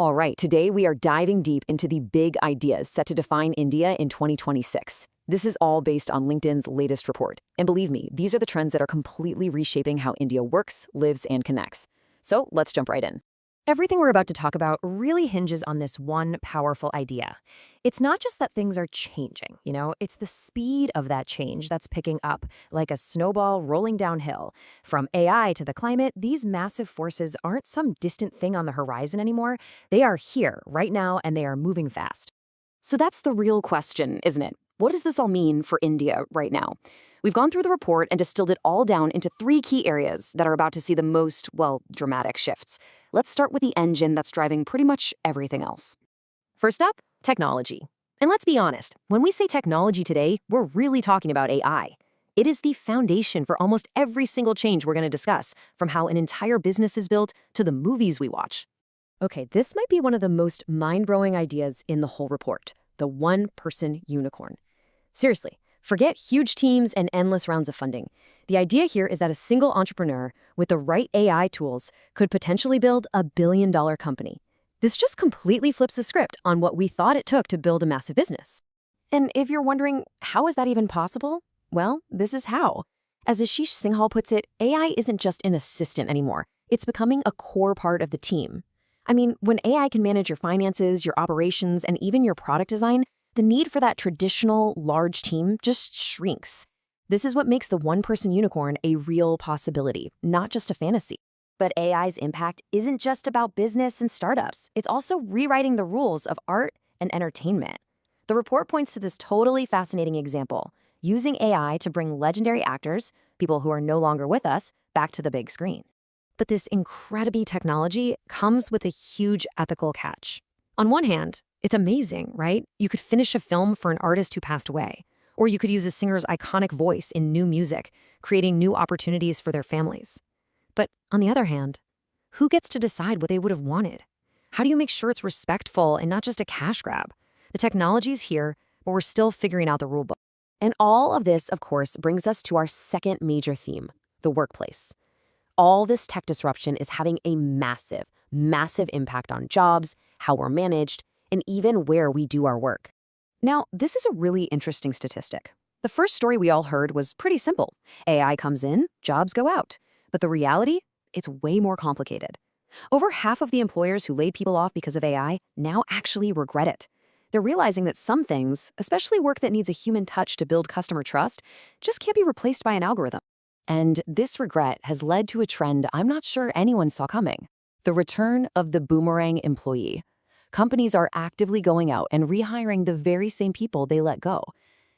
All right, today we are diving deep into the big ideas set to define India in 2026. This is all based on LinkedIn's latest report. And believe me, these are the trends that are completely reshaping how India works, lives, and connects. So let's jump right in. Everything we're about to talk about really hinges on this one powerful idea. It's not just that things are changing, it's the speed of that change that's picking up, like a snowball rolling downhill. From AI to the climate, these massive forces aren't some distant thing on the horizon anymore. They are here right now, and they are moving fast. So that's the real question, isn't it? What does this all mean for India right now? We've gone through the report and distilled it all down into three key areas that are about to see the most, dramatic shifts. Let's start with the engine that's driving pretty much everything else. First up, technology. And let's be honest, when we say technology today, we're really talking about AI. It is the foundation for almost every single change we're going to discuss, from how an entire business is built to the movies we watch. Okay, this might be one of the most mind-blowing ideas in the whole report, the one-person unicorn. Seriously, forget huge teams and endless rounds of funding. The idea here is that a single entrepreneur with the right AI tools could potentially build a billion-dollar company. This just completely flips the script on what we thought it took to build a massive business. And if you're wondering, how is that even possible? Well, this is how. As Ashish Singhal puts it, AI isn't just an assistant anymore. It's becoming a core part of the team. I mean, when AI can manage your finances, your operations, and even your product design, the need for that traditional, large team just shrinks. This is what makes the one-person unicorn a real possibility, not just a fantasy. But AI's impact isn't just about business and startups. It's also rewriting the rules of art and entertainment. The report points to this totally fascinating example, using AI to bring legendary actors, people who are no longer with us, back to the big screen. But this incredible technology comes with a huge ethical catch. On one hand, it's amazing, right? You could finish a film for an artist who passed away, or you could use a singer's iconic voice in new music, creating new opportunities for their families. But on the other hand, who gets to decide what they would have wanted? How do you make sure it's respectful and not just a cash grab? The technology's here, but we're still figuring out the rulebook. And all of this, of course, brings us to our second major theme, the workplace. All this tech disruption is having a massive, massive impact on jobs, how we're managed, and even where we do our work. Now, this is a really interesting statistic. The first story we all heard was pretty simple. AI comes in, jobs go out. But the reality? It's way more complicated. Over half of the employers who laid people off because of AI now actually regret it. They're realizing that some things, especially work that needs a human touch to build customer trust, just can't be replaced by an algorithm. And this regret has led to a trend I'm not sure anyone saw coming: the return of the boomerang employee. Companies are actively going out and rehiring the very same people they let go.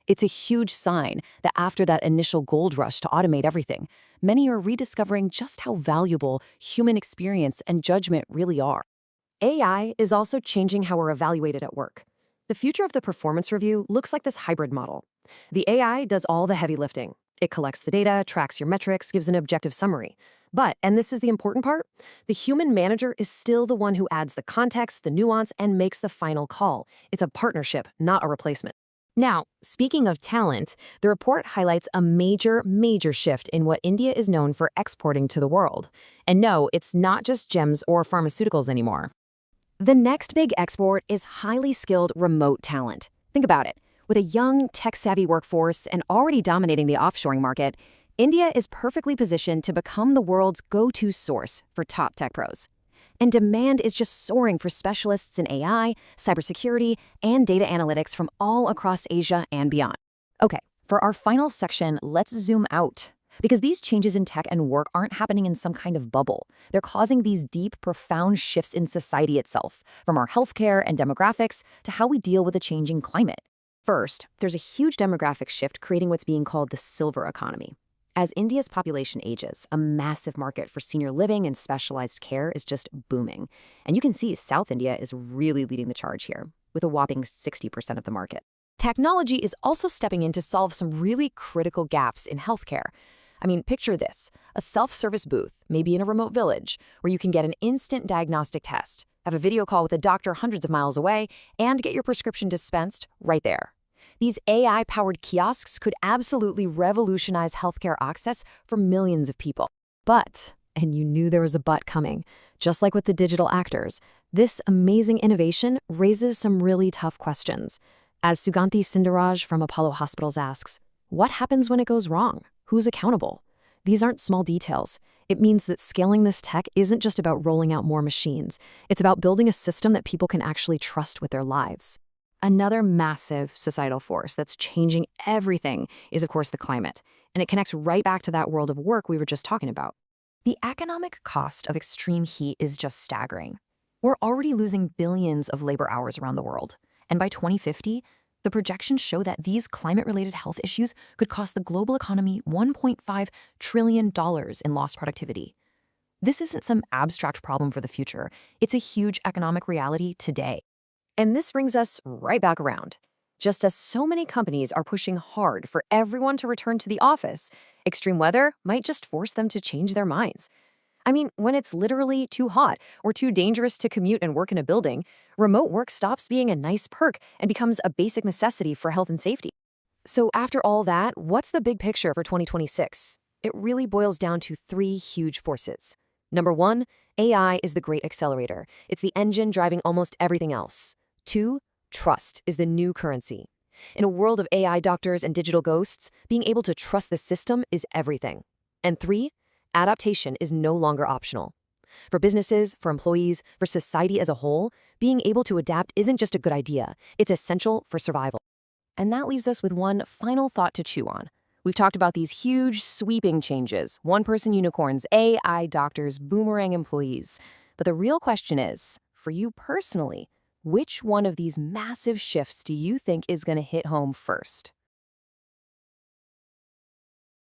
It's a huge sign that after that initial gold rush to automate everything, many are rediscovering just how valuable human experience and judgment really are. AI is also changing how we're evaluated at work. The future of the performance review looks like this hybrid model. The AI does all the heavy lifting. It collects the data, tracks your metrics, gives an objective summary. But, and this is the important part, the human manager is still the one who adds the context, the nuance, and makes the final call. It's a partnership, not a replacement. Now, speaking of talent, the report highlights a major, major shift in what India is known for exporting to the world. And no, it's not just gems or pharmaceuticals anymore. The next big export is highly skilled remote talent. Think about it. With a young, tech-savvy workforce and already dominating the offshoring market, India is perfectly positioned to become the world's go-to source for top tech pros. And demand is just soaring for specialists in AI, cybersecurity, and data analytics from all across Asia and beyond. Okay, for our final section, let's zoom out. Because these changes in tech and work aren't happening in some kind of bubble. They're causing these deep, profound shifts in society itself, from our healthcare and demographics to how we deal with a changing climate. First, there's a huge demographic shift creating what's being called the silver economy. As India's population ages, a massive market for senior living and specialized care is just booming. And you can see South India is really leading the charge here, with a whopping 60% of the market. Technology is also stepping in to solve some really critical gaps in healthcare. I mean, picture this: a self-service booth, maybe in a remote village, where you can get an instant diagnostic test, have a video call with a doctor hundreds of miles away, and get your prescription dispensed right there. These AI-powered kiosks could absolutely revolutionize healthcare access for millions of people. But, and you knew there was a but coming, just like with the digital actors, This amazing innovation raises some really tough questions. As Suganthi Sundaraj from Apollo Hospitals asks, what happens when it goes wrong? Who's accountable? These aren't small details. It means that scaling this tech isn't just about rolling out more machines. It's about building a system that people can actually trust with their lives. Another massive societal force that's changing everything is, of course, the climate. And it connects right back to that world of work we were just talking about. The economic cost of extreme heat is just staggering. We're already losing billions of labor hours around the world. And by 2050, the projections show that these climate-related health issues could cost the global economy $1.5 trillion in lost productivity. This isn't some abstract problem for the future. It's a huge economic reality today. And this brings us right back around. Just as so many companies are pushing hard for everyone to return to the office, extreme weather might just force them to change their minds. I mean, when it's literally too hot or too dangerous to commute and work in a building, remote work stops being a nice perk and becomes a basic necessity for health and safety. So after all that, what's the big picture for 2026? It really boils down to three huge forces. Number one, AI is the great accelerator. It's the engine driving almost everything else. Two, trust is the new currency. In a world of AI doctors and digital ghosts, being able to trust the system is everything. And three, adaptation is no longer optional. For businesses, for employees, for society as a whole, being able to adapt isn't just a good idea, it's essential for survival. And that leaves us with one final thought to chew on. We've talked about these huge, sweeping changes, one-person unicorns, AI doctors, boomerang employees. But the real question is, for you personally, which one of these massive shifts do you think is going to hit home first?